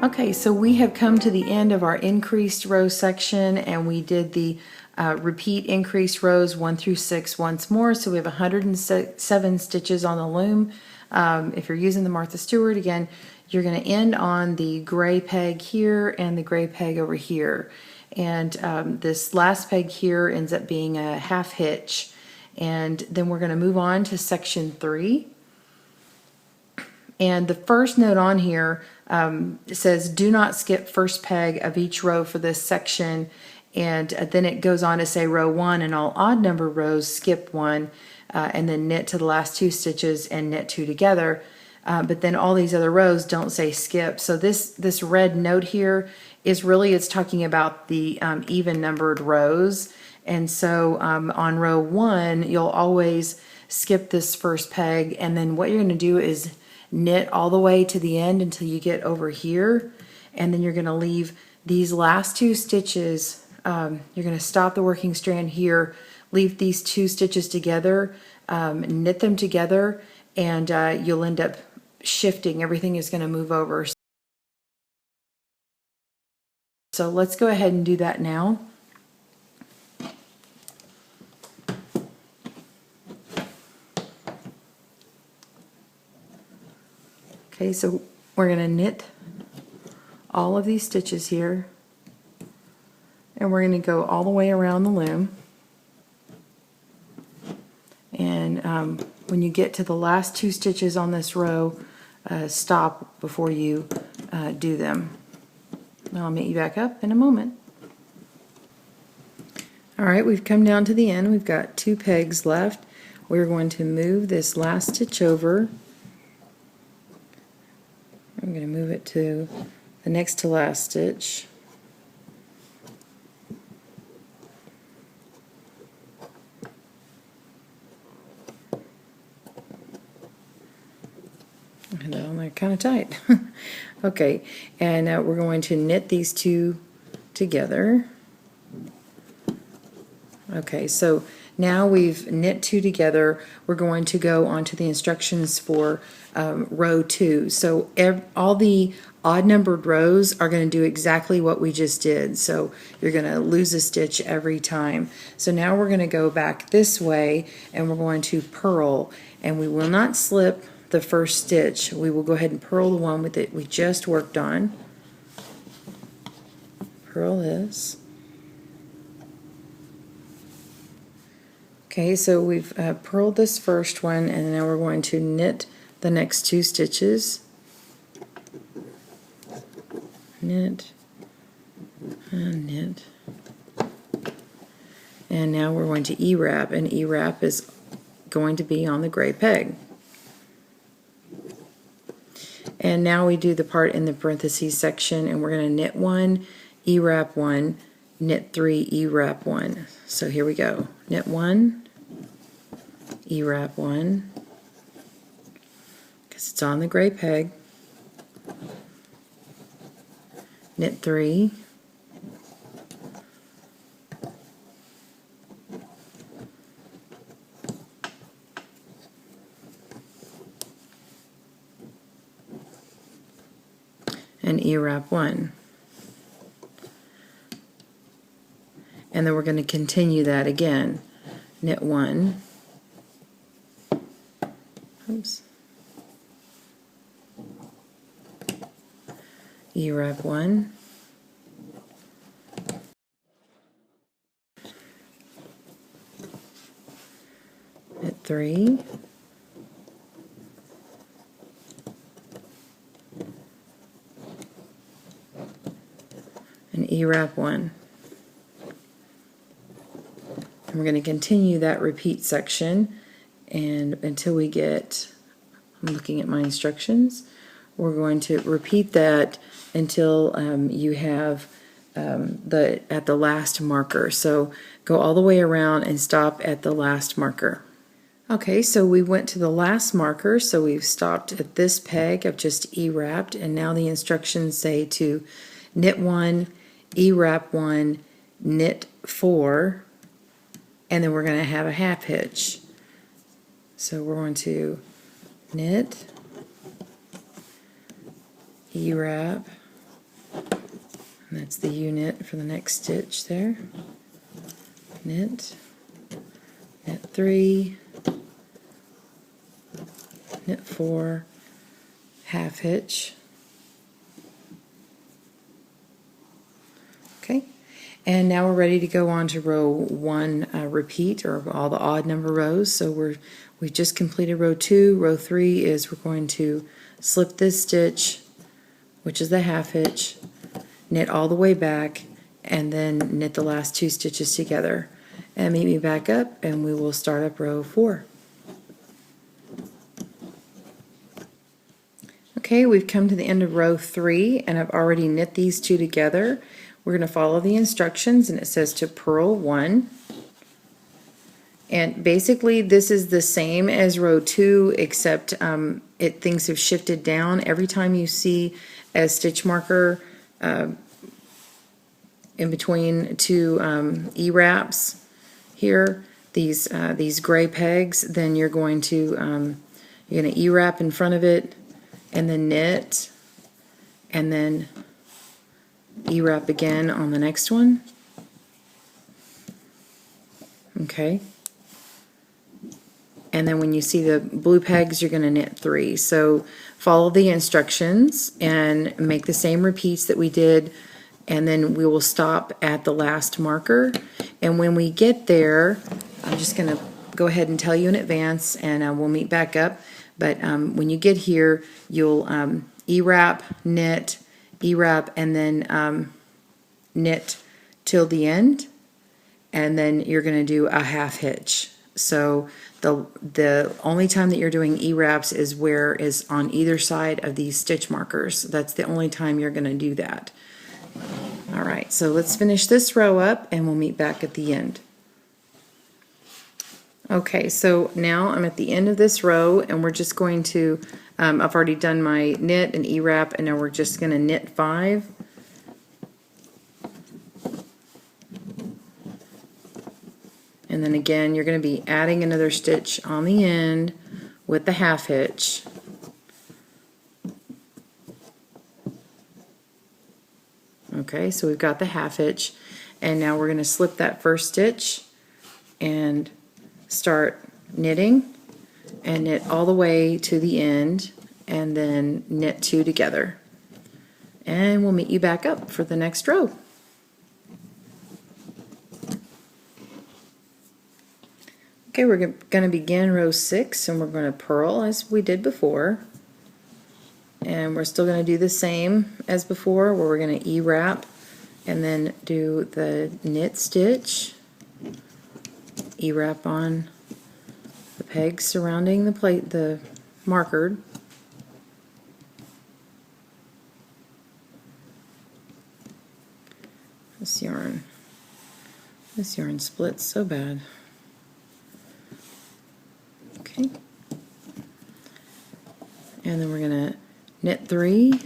Okay, so we have come to the end of our increased row section, and we did the repeat increased rows 1 through 6 once more. So we have 107 stitches on the loom. If you're using the Martha Stewart, again, you're going to end on the gray peg here and the gray peg over here. And this last peg here ends up being a half hitch. And then we're going to move on to section 3. And the first note on here says do not skip first peg of each row for this section, and then it goes on to say row 1 and all odd number rows skip 1 and then knit to the last 2 stitches and knit 2 together, but then all these other rows don't say skip. So this red note here is really, it's talking about the even numbered rows. And so on row 1 you'll always skip this first peg, and then what you're going to do is knit all the way to the end until you get over here, and then you're going to leave these last 2 stitches. You're going to stop the working strand here, leave these 2 stitches together, knit them together, and you'll end up shifting. Everything is going to move over. So let's go ahead and do that now. Okay, so we're going to knit all of these stitches here, and we're going to go all the way around the loom. And when you get to the last 2 stitches on this row, stop before you do them. I'll meet you back up in a moment. Alright, we've come down to the end. We've got 2 pegs left. We're going to move this last stitch over. I'm going to move it to the next to last stitch. And they're kind of tight. Okay, and we're going to knit these 2 together. Okay, so now we've knit 2 together. We're going to go on to the instructions for row 2. So all the odd numbered rows are going to do exactly what we just did. So you're going to lose a stitch every time. So now we're going to go back this way, and we're going to purl, and we will not slip the first stitch. We will go ahead and purl the one that we just worked on. Purl this. Okay, so we've purled this first one, and now we're going to knit the next 2 stitches. Knit and knit. And now we're going to E-wrap, and E-wrap is going to be on the gray peg. And now we do the part in the parentheses section, and we're going to knit 1, E-wrap 1, knit 3, E-wrap 1. So here we go. Knit 1, E-wrap 1, because it's on the gray peg. Knit 3, and E-wrap 1. And then we're going to continue that again. Knit 1, oops, E-wrap 1, knit 3, and E-wrap 1. And we're going to continue that repeat section, and until we get, I'm looking at my instructions, we're going to repeat that until you have at the last marker. So go all the way around and stop at the last marker. Okay, so we went to the last marker, so we've stopped at this peg. I've just E-wrapped, and now the instructions say to knit 1, E-wrap 1, knit 4, and then we're going to have a half hitch. So we're going to knit, E-wrap, And that's the U-knit for the next stitch there. Knit, knit 3, knit 4, half hitch. Okay, and now we're ready to go on to row 1 repeat, or all the odd number rows. So we just completed row 2. Row 3 is we're going to slip this stitch, which is the half hitch, knit all the way back, and then knit the last 2 stitches together. And meet me back up and we will start up row 4. Okay, we've come to the end of row 3 and I've already knit these 2 together. We're going to follow the instructions, and it says to purl 1. And basically this is the same as row 2, except things have shifted down. Every time you see a stitch marker in between 2 E-wraps here, these gray pegs, then you're going to E-wrap in front of it, and then knit, and then E-wrap again on the next one. Okay. And then when you see the blue pegs, you're going to knit 3. So follow the instructions and make the same repeats that we did, and then we will stop at the last marker. And when we get there, I'm just going to go ahead and tell you in advance, and we'll meet back up. But when you get here, you'll E-wrap, knit, E-wrap, and then knit till the end, and then you're going to do a half hitch. So the only time that you're doing E-wraps is where is on either side of these stitch markers. That's the only time you're going to do that. Alright, so let's finish this row up and we'll meet back at the end. Okay, so now I'm at the end of this row, and we're just going to, I've already done my knit and E-wrap, and now we're just going to knit 5. And then again, you're going to be adding another stitch on the end with the half hitch. Okay, so we've got the half hitch, and now we're going to slip that first stitch and start knitting, and knit all the way to the end, and then knit 2 together. And we'll meet you back up for the next row. Okay, we're going to begin row 6, and we're going to purl as we did before. And we're still going to do the same as before, where we're going to E-wrap and then do the knit stitch, E-wrap on the pegs surrounding the plate, the marker. This yarn splits so bad. Okay, and then we're going to knit 3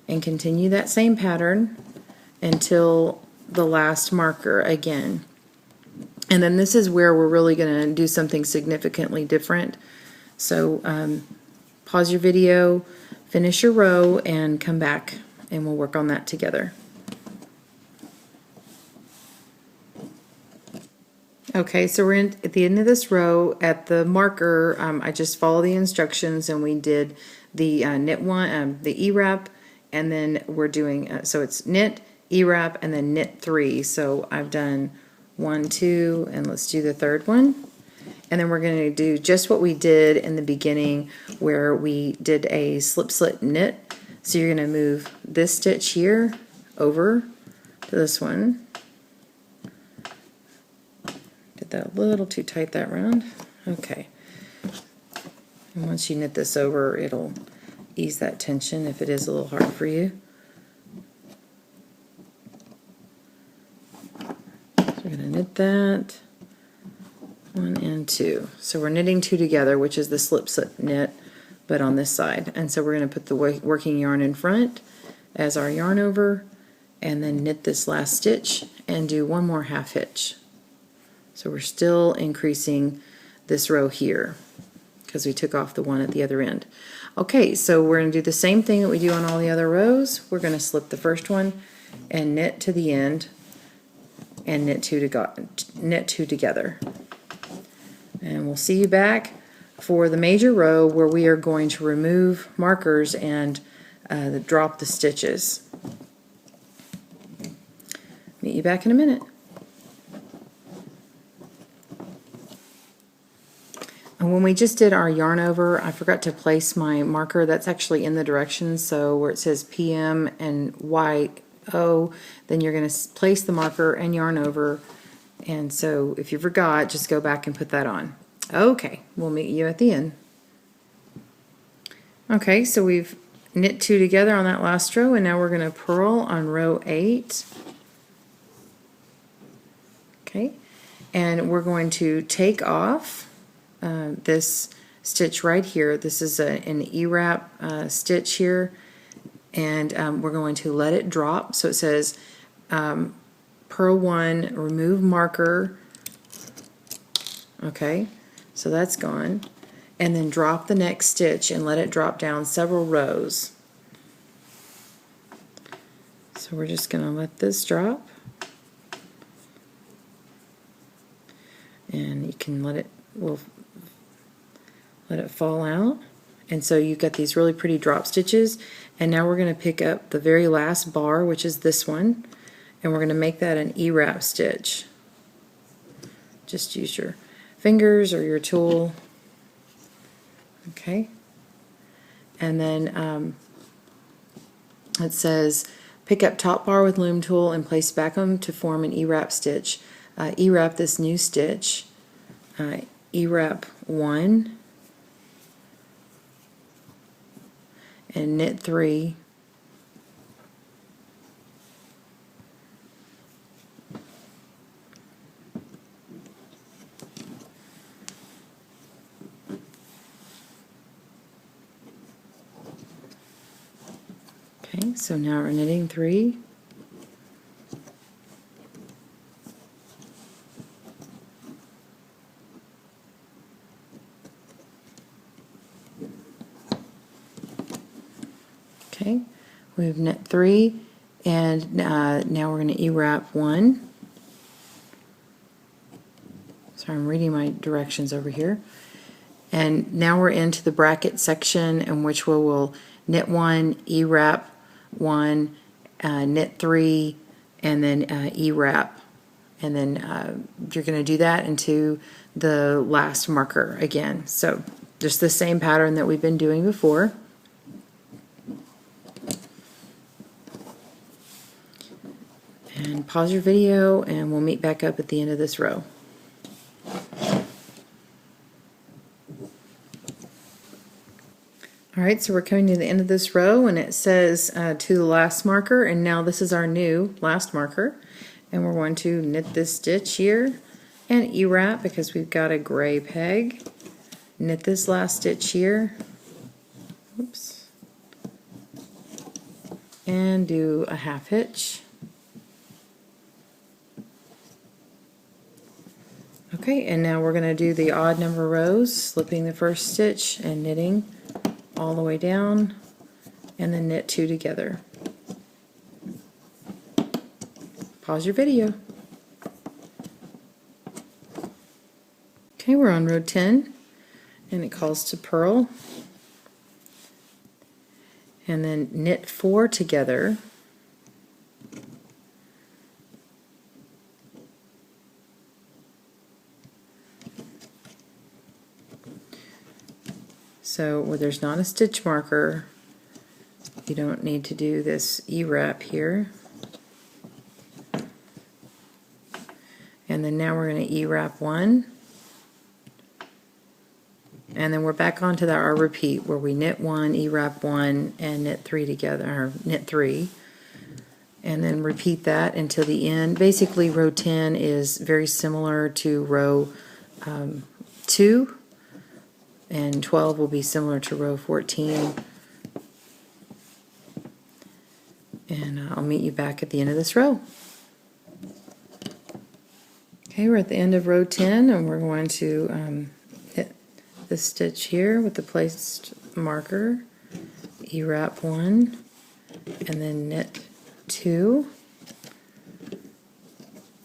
and continue that same pattern until the last marker again. And then this is where we're really going to do something significantly different. So pause your video, finish your row, and come back and we'll work on that together. Okay, so we're at the end of this row. At the marker, I just followed the instructions, and we did the knit 1, the E-wrap, and then we're doing, so it's knit, E-wrap, and then knit 3. So I've done 1, 2, and let's do the third one. And then we're going to do just what we did in the beginning, where we did a slip slip knit. So you're going to move this stitch here over to this one. Did that a little too tight that round. Okay. And once you knit this over, it'll ease that tension if it is a little hard for you. So we're going to knit that 1 and 2. So we're knitting 2 together, which is the slip slip knit, but on this side. And so we're going to put the working yarn in front as our yarn over, and then knit this last stitch and do 1 more half hitch. So we're still increasing this row here because we took off the one at the other end. Okay, so we're going to do the same thing that we do on all the other rows. We're going to slip the first one and knit to the end and knit two together. And we'll see you back for the major row where we are going to remove markers and drop the stitches. Meet you back in a minute. And when we just did our yarn over, I forgot to place my marker. That's actually in the directions, so where it says PM and YO, then you're going to place the marker and yarn over. And so if you forgot, just go back and put that on. Okay, we'll meet you at the end. Okay, so we've knit two together on that last row, and now we're going to purl on row 8. Okay, and we're going to take off this stitch right here. This is an E-wrap stitch here, and we're going to let it drop. So it says purl 1, remove marker. Okay, so that's gone. And then drop the next stitch and let it drop down several rows. So we're just going to let this drop. And you can let it fall out. And so you've got these really pretty drop stitches, and now we're going to pick up the very last bar, which is this one, and we're going to make that an E-wrap stitch. Just use your fingers or your tool. Okay, and then it says pick up top bar with loom tool and place back on to form an E-wrap stitch. E-wrap this new stitch, E-wrap 1 and knit 3, okay, so now we're knitting 3, okay, we've knit 3, and now we're going to E-wrap 1. Sorry, I'm reading my directions over here. And now we're into the bracket section, in which we will knit 1, E-wrap 1, knit 3, and then E-wrap. And then you're going to do that into the last marker again. So just the same pattern that we've been doing before. And pause your video, and we'll meet back up at the end of this row. Alright, so we're coming to the end of this row, and it says to the last marker, and now this is our new last marker, and we're going to knit this stitch here and E-wrap because we've got a gray peg. Knit this last stitch here, oops, and do a half hitch. Okay, and now we're going to do the odd number rows, slipping the first stitch and knitting all the way down, and then knit 2 together. Pause your video. Okay, we're on row 10, and it calls to purl, and then knit 4 together. So where there's not a stitch marker, you don't need to do this E-wrap here. And then now we're going to E-wrap 1. And then we're back onto our repeat where we knit 1, E-wrap 1, and knit 3 together, or knit 3. And then repeat that until the end. Basically, row 10 is very similar to row 2. And 12 will be similar to row 14. And I'll meet you back at the end of this row. Okay, we're at the end of row 10, and we're going to hit this stitch here with the placed marker, E-wrap 1, and then knit 2,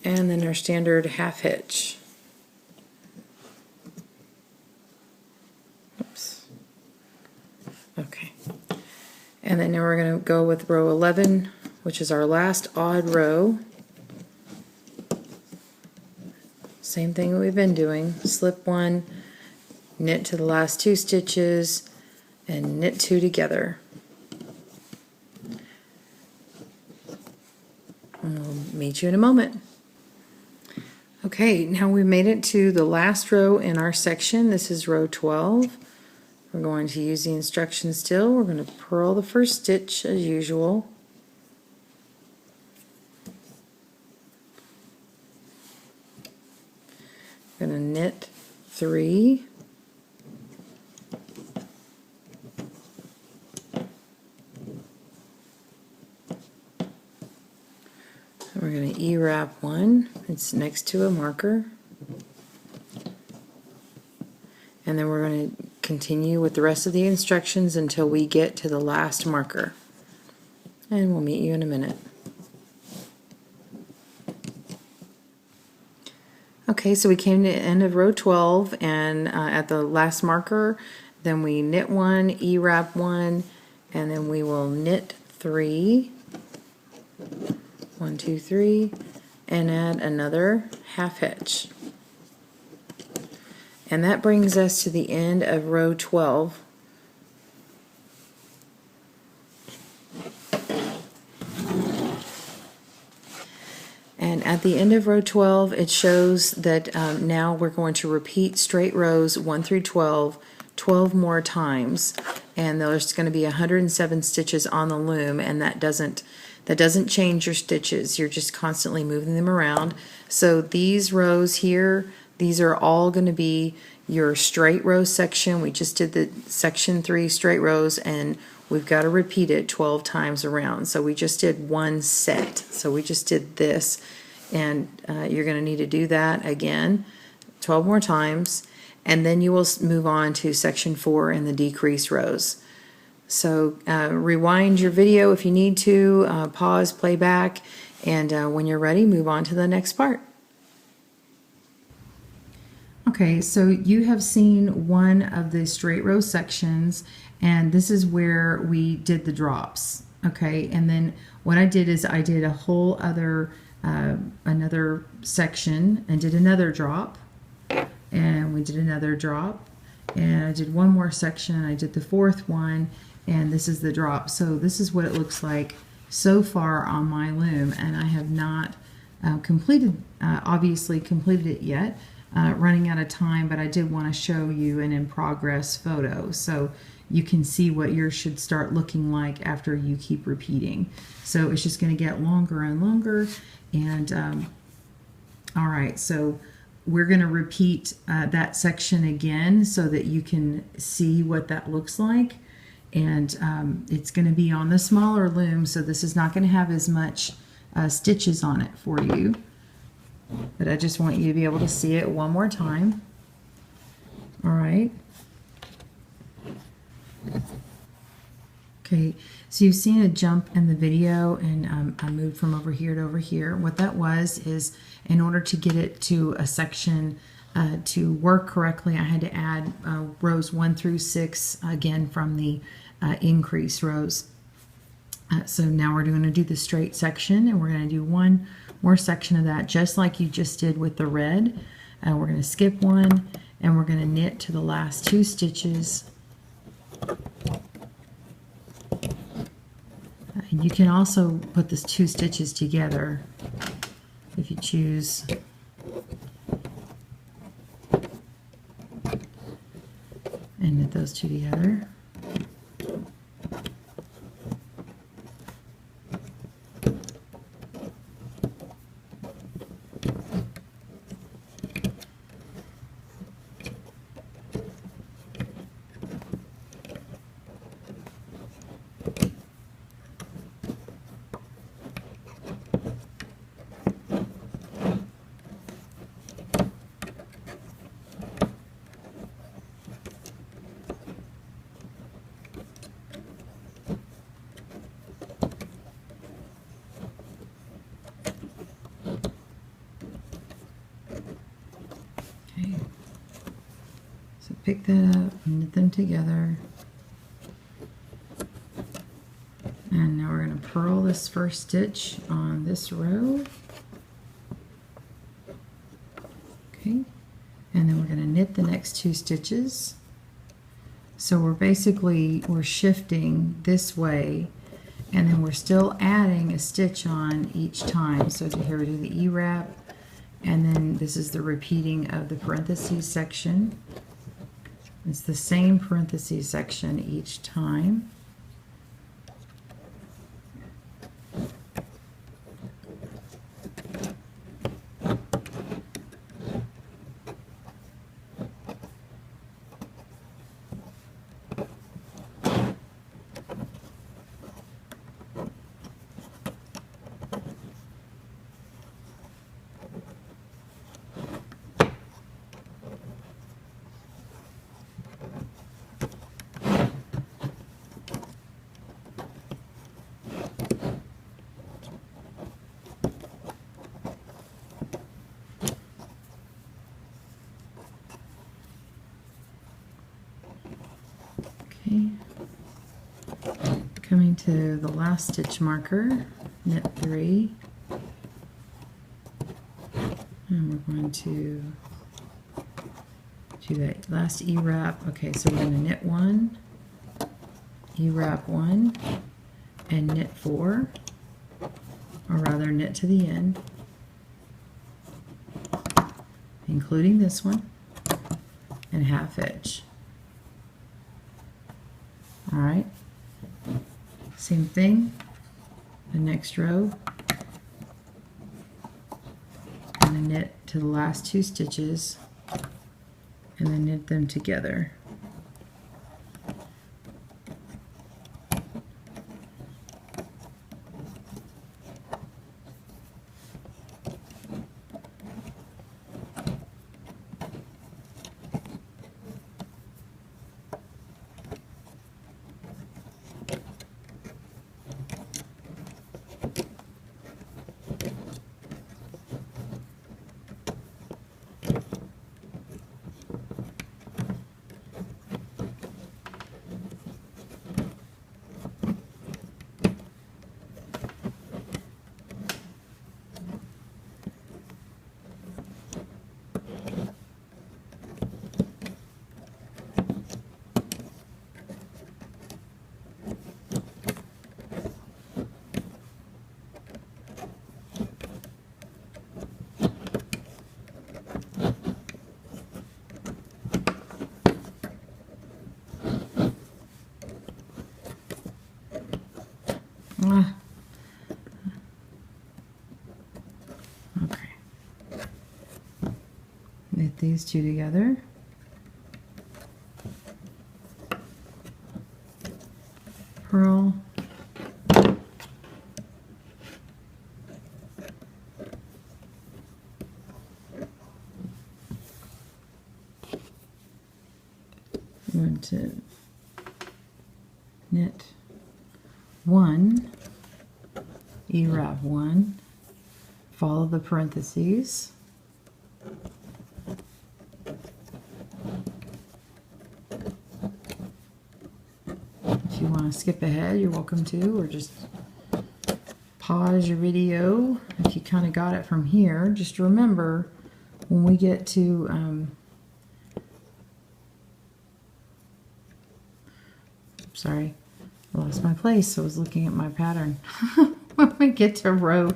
and then our standard half hitch. Oops. Okay. And then now we're going to go with row 11, which is our last odd row. Same thing we've been doing. Slip 1, knit to the last 2 stitches, and knit 2 together. And we'll meet you in a moment. Okay, now we made it to the last row in our section. This is row 12. We're going to use the instructions still. We're going to purl the first stitch as usual. We're going to knit 3. We're going to E-wrap 1. It's next to a marker. And then we're going to continue with the rest of the instructions until we get to the last marker. And we'll meet you in a minute. Okay, so we came to the end of row 12, and at the last marker, then we knit 1, E-wrap 1, and then we will knit 3. 1, 2, 3, and add another half hitch. And that brings us to the end of row 12. And at the end of row 12, it shows that now we're going to repeat straight rows 1 through 12 more times, and there's going to be 107 stitches on the loom, and that doesn't change your stitches. You're just constantly moving them around. So these rows here, these are all going to be your straight row section. We just did the section 3 straight rows, and we've got to repeat it 12 times around. So we just did one set. So we just did this, and you're going to need to do that again 12 more times, and then you will move on to section 4 in the decrease rows. So rewind your video if you need to, pause, play back, and when you're ready, move on to the next part. Okay, so you have seen one of the straight row sections, and this is where we did the drops. Okay, and then what I did is I did a whole other another section and did another drop, and we did another drop, and I did one more section. I did the 4th one, and this is the drop. So this is what it looks like so far on my loom, and I have not obviously completed it yet, running out of time, but I did want to show you an in progress photo so you can see what yours should start looking like after you keep repeating. So it's just going to get longer and longer, and all right, so we're going to repeat that section again so that you can see what that looks like. And it's going to be on the smaller loom, so this is not going to have as much stitches on it for you. But I just want you to be able to see it one more time. All right. Okay, so you've seen a jump in the video, and I moved from over here to over here. What that was is, in order to get it to a section to work correctly, I had to add rows 1 through 6 again from the increase rows. So now we're going to do the straight section, and we're going to do one more section of that just like you just did with the red. We're going to skip one, and we're going to knit to the last 2 stitches. And you can also put the 2 stitches together if you choose. And knit those 2 together. pick that up, knit them together. And now we're going to purl this first stitch on this row. Okay, and then we're going to knit the next 2 stitches. So we're shifting this way, and then we're still adding a stitch on each time. So here we do the E-wrap, and then this is the repeating of the parentheses section. It's the same parentheses section each time. Okay, coming to the last stitch marker, knit 3, and we're going to do that last E-wrap. Okay, so we're going to knit 1, E-wrap 1, and knit 4, or rather knit to the end, including this one, and half hitch. All right, same thing, the next row, and then knit to the last 2 stitches, and then knit them together. Okay. Knit these 2 together. Purl. I'm going to knit 1, E-wrap 1, follow the parentheses, if you want to skip ahead, you're welcome to, or just pause your video if you kind of got it from here. Just remember, when we get to sorry, I lost my place, so I was looking at my pattern. When we get to row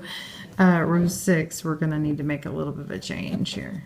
6, we're going to need to make a little bit of a change here.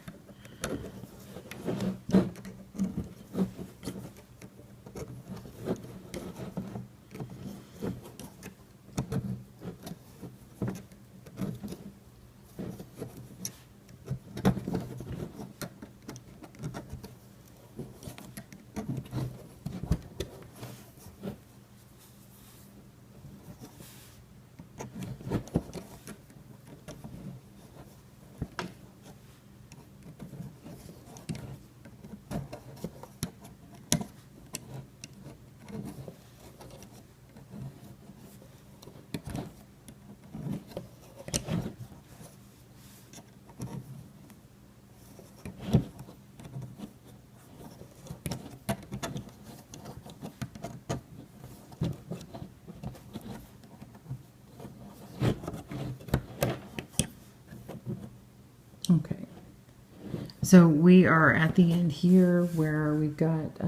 So we are at the end here where we've got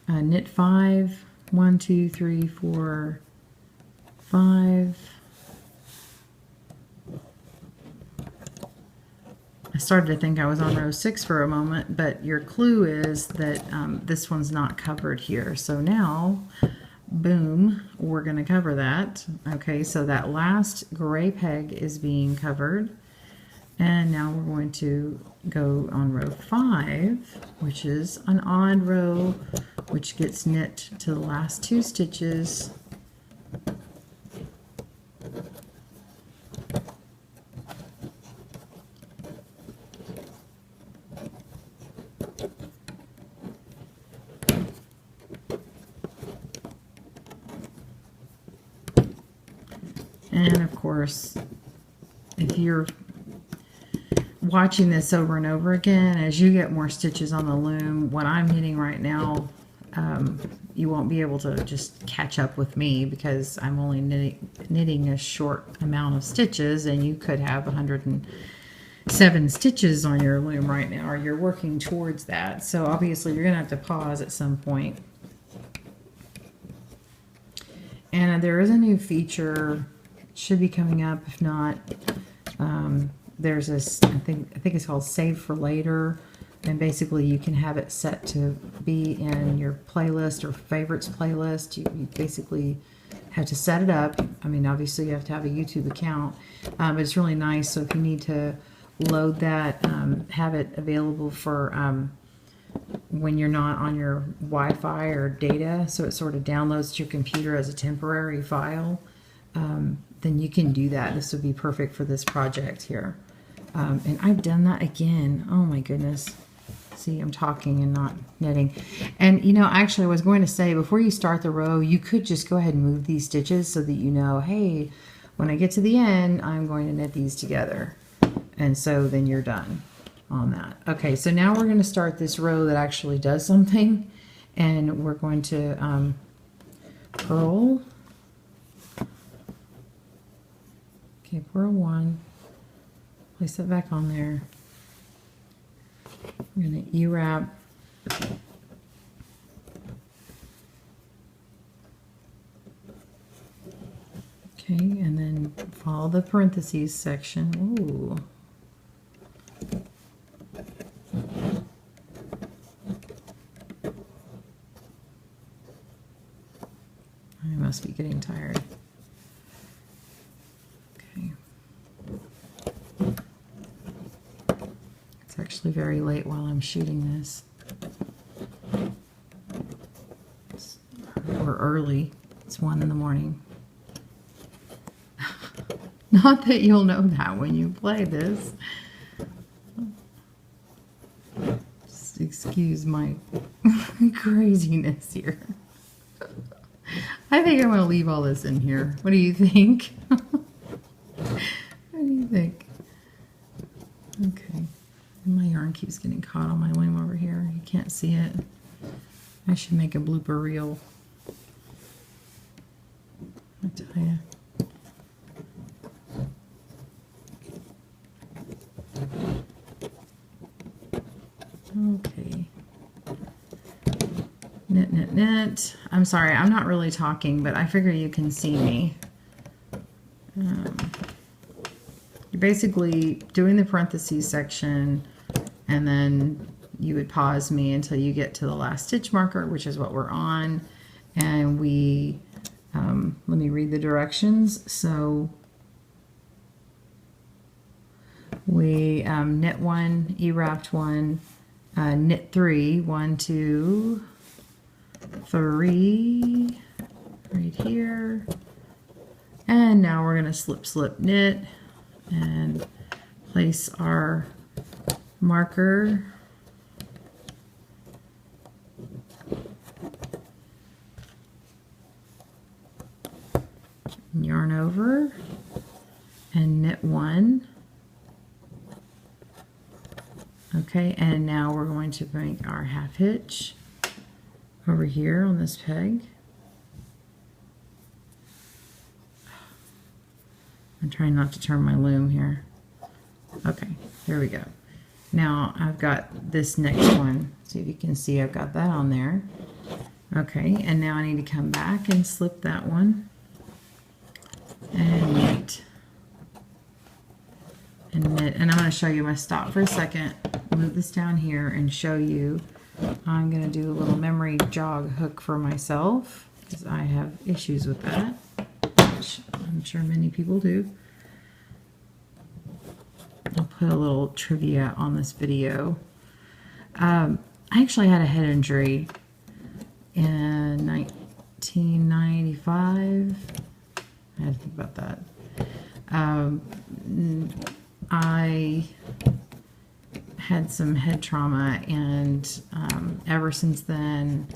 knit 5, 1, 2, 3, 4, 5. I started to think I was on row 6 for a moment, but your clue is that this one's not covered here. So now, boom, we're going to cover that. Okay, so that last gray peg is being covered. And now we're going to go on row 5, which is an odd row, which gets knit to the last 2 stitches. And of course, if you're watching this over and over again, as you get more stitches on the loom, what I'm knitting right now, you won't be able to just catch up with me because I'm only knitting a short amount of stitches, and you could have 107 stitches on your loom right now, or you're working towards that. So obviously you're going to have to pause at some point. And there is a new feature, should be coming up. If not, there's this, I think it's called Save for Later, and basically you can have it set to be in your playlist or favorites playlist. You basically have to set it up. I mean, obviously you have to have a YouTube account, but it's really nice. So if you need to load that, have it available for when you're not on your Wi-Fi or data, so it sort of downloads to your computer as a temporary file, then you can do that. This would be perfect for this project here. And I've done that again. Oh my goodness. See, I'm talking and not knitting. And you know, actually I was going to say, before you start the row, you could just go ahead and move these stitches so that you know, hey, when I get to the end, I'm going to knit these together. And so then you're done on that. Okay, so now we're going to start this row that actually does something. And we're going to purl. Okay, purl 1. Place it back on there. We're going to E-wrap. Okay, and then follow the parentheses section. Ooh. I must be getting tired. Okay. It's actually very late while I'm shooting this. Or early. It's 1 in the morning. Not that you'll know that when you play this. Just excuse my craziness here. I think I'm going to leave all this in here. What do you think? What do you think? Okay. And my yarn keeps getting caught on my loom over here. You can't see it. I should make a blooper reel. I tell you. Okay. Knit, knit, knit. I'm sorry, I'm not really talking, but I figure you can see me. You're basically doing the parentheses section, and then you would pause me until you get to the last stitch marker, which is what we're on. And we, let me read the directions. So we knit 1, E-wrapped 1, knit 3, 1, 2, 3, right here. And now we're going to slip, slip, knit, and place our marker. Yarn over and knit 1. Okay, and now we're going to make our half hitch over here on this peg. I'm trying not to turn my loom here. Okay, here we go. Now I've got this next one. See if you can see I've got that on there. Okay, and now I need to come back and slip that one and knit. And knit. And I'm going to show you my stop for a second, move this down here and show you. I'm going to do a little memory jog hook for myself because I have issues with that, which I'm sure many people do. I'll put a little trivia on this video. I actually had a head injury in 1995. I had to think about that. I had some head trauma, and ever since then,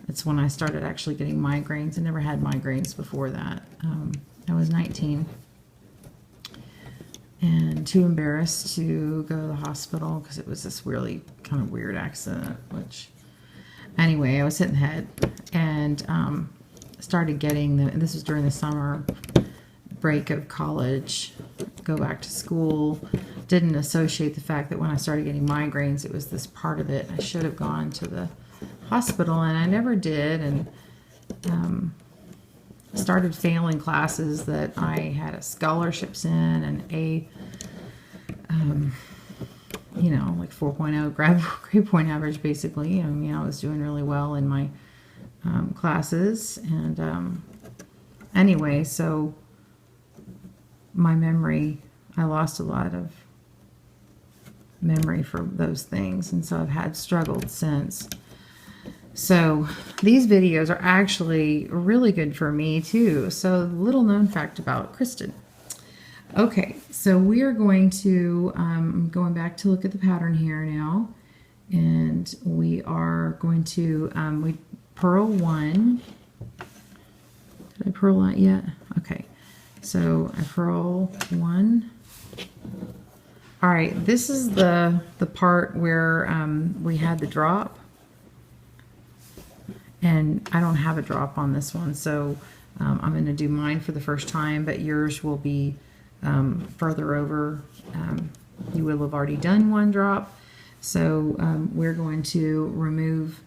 it's when I started actually getting migraines. I never had migraines before that. I was 19 and too embarrassed to go to the hospital because it was this really kind of weird accident, which... Anyway, I was hitting the head and started getting and this was during the summer break of college, go back to school. Didn't associate the fact that when I started getting migraines, it was this part of it. I should have gone to the hospital, and I never did, and started failing classes that I had scholarships in, and you know, like 4.0 grade point average, basically. I mean, I was doing really well in my classes. And anyway, so my memory, I lost a lot of memory for those things. And so I've had struggled since. So these videos are actually really good for me too. So little known fact about Kristen. Okay, so we are going to, I'm going back to look at the pattern here now, and we are going to, we purl one. Did I purl that yet? Okay, so I purl one. All right, this is the part where we had the drop, and I don't have a drop on this one, so I'm going to do mine for the first time, but yours will be further over. You will have already done one drop. So we're going to remove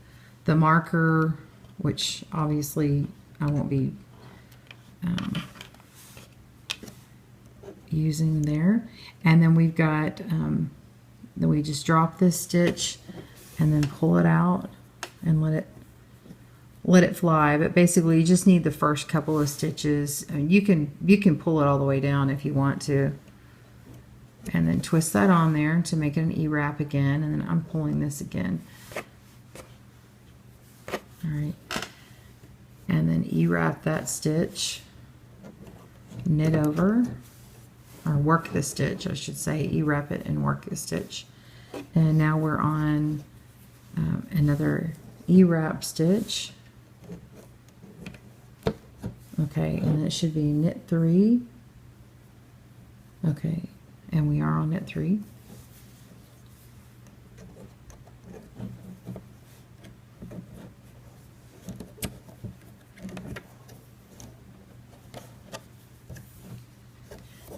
the marker, which obviously I won't be using there. And then we've got, then we just drop this stitch and then pull it out and let it fly. But basically you just need the first couple of stitches. And you can pull it all the way down if you want to, and then twist that on there to make it an E-wrap again, and then I'm pulling this again. All right, and then E-wrap that stitch, knit over, or work the stitch I should say, E-wrap it and work the stitch. And now we're on another E-wrap stitch. Okay, and it should be knit 3. Okay, and we are on knit 3.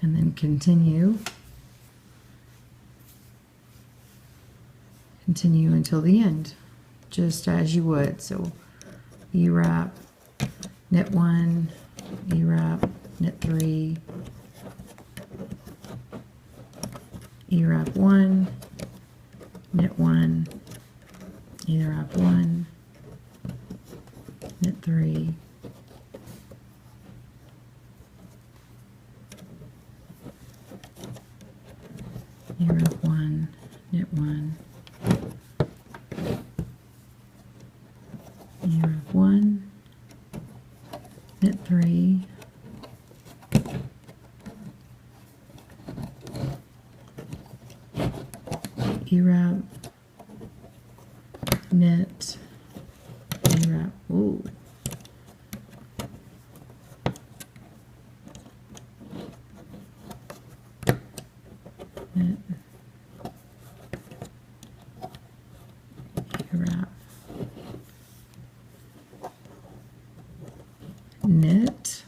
And then continue until the end, just as you would. So E-wrap, knit 1, E-wrap, knit 3, E-wrap 1, knit 1, E-wrap 1, knit 3, E-wrap 1, knit 1, E-wrap 1, knit 3, E-wrap, knit, E-wrap, ooh, knit, E-wrap, knit,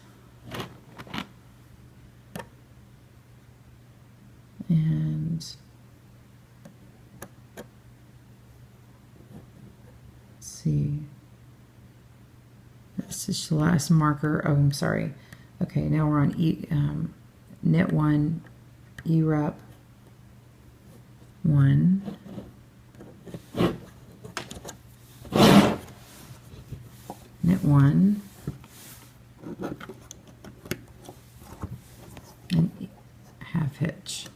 and see. This is the last marker. Oh, I'm sorry. Okay, now we're on knit 1, E-wrap 1, knit 1, and half hitch.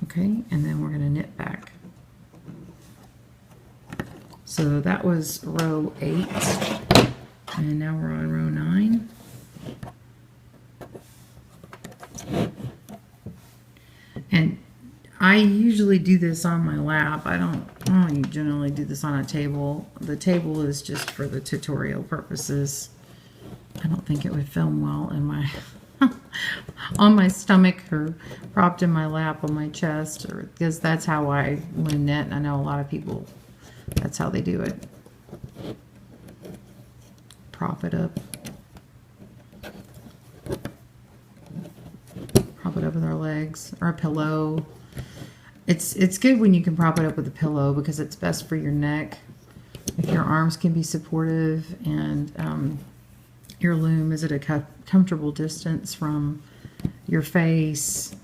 Okay, and then we're going to knit back. So that was row 8, and now we're on row 9. And I usually do this on my lap. I don't generally do this on a table. The table is just for the tutorial purposes. I don't think it would film well in my on my stomach or propped in my lap on my chest, or because that's how I loom knit, and I know a lot of people, that's how they do it. Prop it up. Prop it up with our legs or a pillow. It's good when you can prop it up with a pillow because it's best for your neck. If your arms can be supportive and your loom is at a comfortable distance from your face,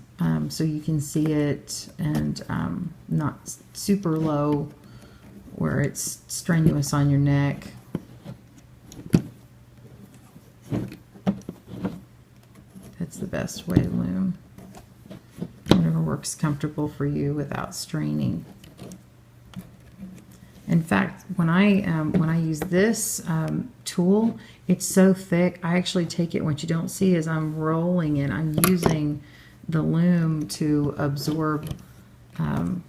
so you can see it, and not super low where it's strenuous on your neck. That's the best way to loom. Whatever works comfortable for you without straining. In fact, when I use this tool, it's so thick. I actually take it. What you don't see is I'm rolling it. I'm using the loom to absorb. I'm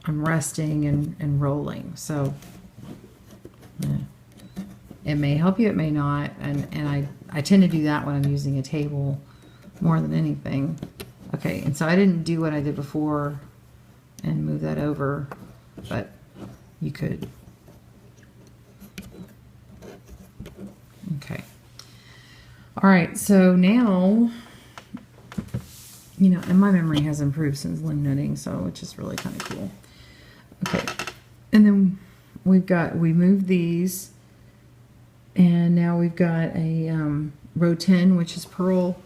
resting and rolling. So yeah. It may help you. It may not. And I tend to do that when I'm using a table more than anything. Okay, and so I didn't do what I did before and move that over, but you could. Okay. All right, so now, you know, and my memory has improved since loom knitting, so which is really kind of cool. Okay, and then we moved these, and now we've got a row 10, which is purl,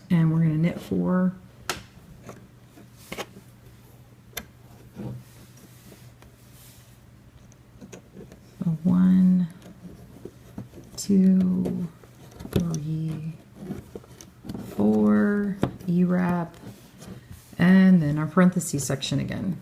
and we're going to knit 4. So 1, 2, 3, 4, E-wrap, and then our parentheses section again.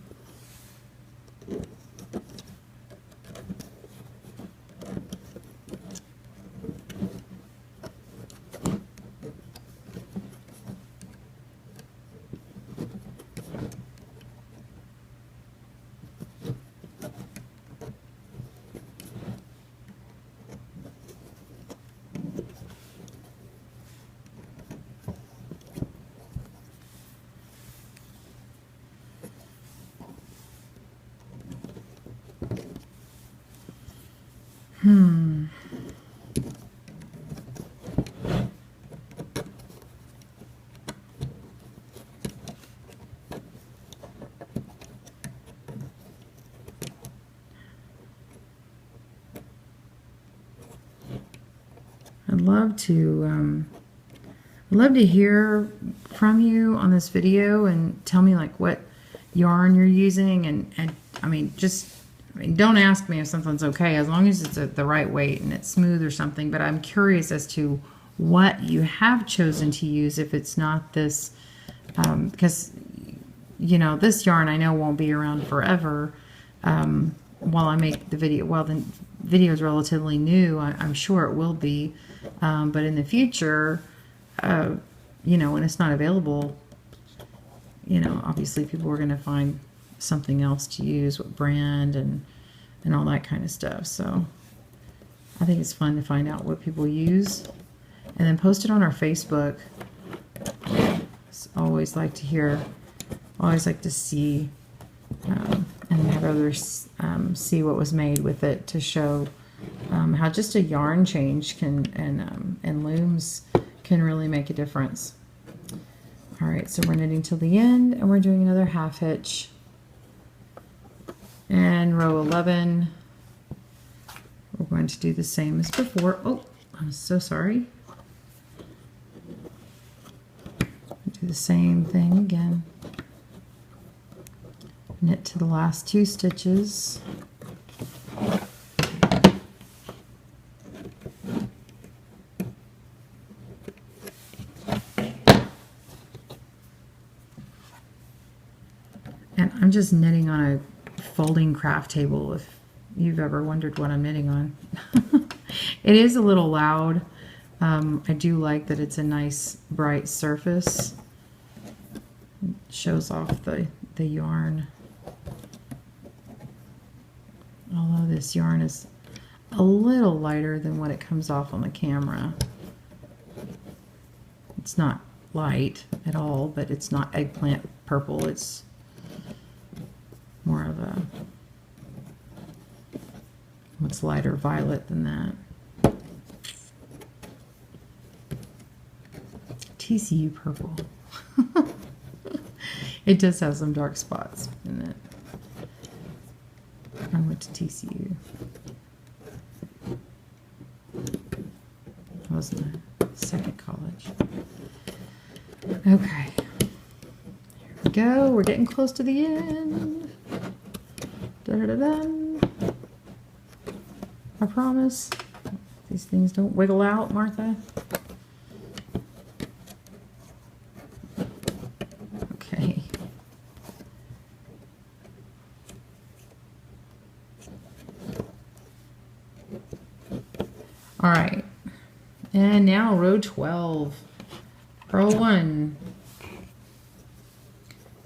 I'd love to hear from you on this video and tell me like what yarn you're using, and I mean don't ask me if something's okay as long as it's at the right weight and it's smooth or something, but I'm curious as to what you have chosen to use if it's not this, because you know this yarn I know won't be around forever while I make the video. While the video is relatively new, I'm sure it will be, but in the future, you know, when it's not available, you know, obviously people are going to find something else to use, what brand and all that kind of stuff. So I think it's fun to find out what people use and then post it on our Facebook. Always like to hear, always like to see and have others see what was made with it to show how just a yarn change can and looms can really make a difference. All right, so we're knitting till the end and we're doing another half hitch, And row 11, we're going to do the same as before. Oh, I'm so sorry. Do the same thing again. Knit to the last 2 stitches. And I'm just knitting on a folding craft table if you've ever wondered what I'm knitting on. It is a little loud. I do like that it's a nice bright surface. It shows off the yarn. Although this yarn is a little lighter than what it comes off on the camera. It's not light at all, but it's not eggplant purple. It's more of a, what's lighter violet than that. TCU purple. It does have some dark spots in it. I went to TCU. I was in the second college. Okay. Here we go. We're getting close to the end. Da-da-da-dun. I promise. These things don't wiggle out, Martha. Okay. All right. And now row 12. Row 1.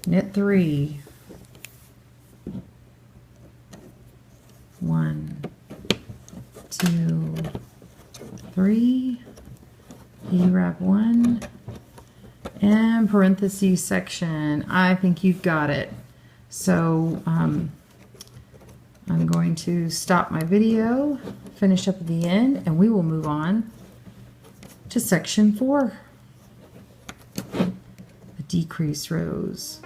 Knit 3. 1, 2, 3. E-wrap 1. And parentheses section. I think you've got it. So I'm going to stop my video, finish up at the end, and we will move on to section 4. The decrease rows.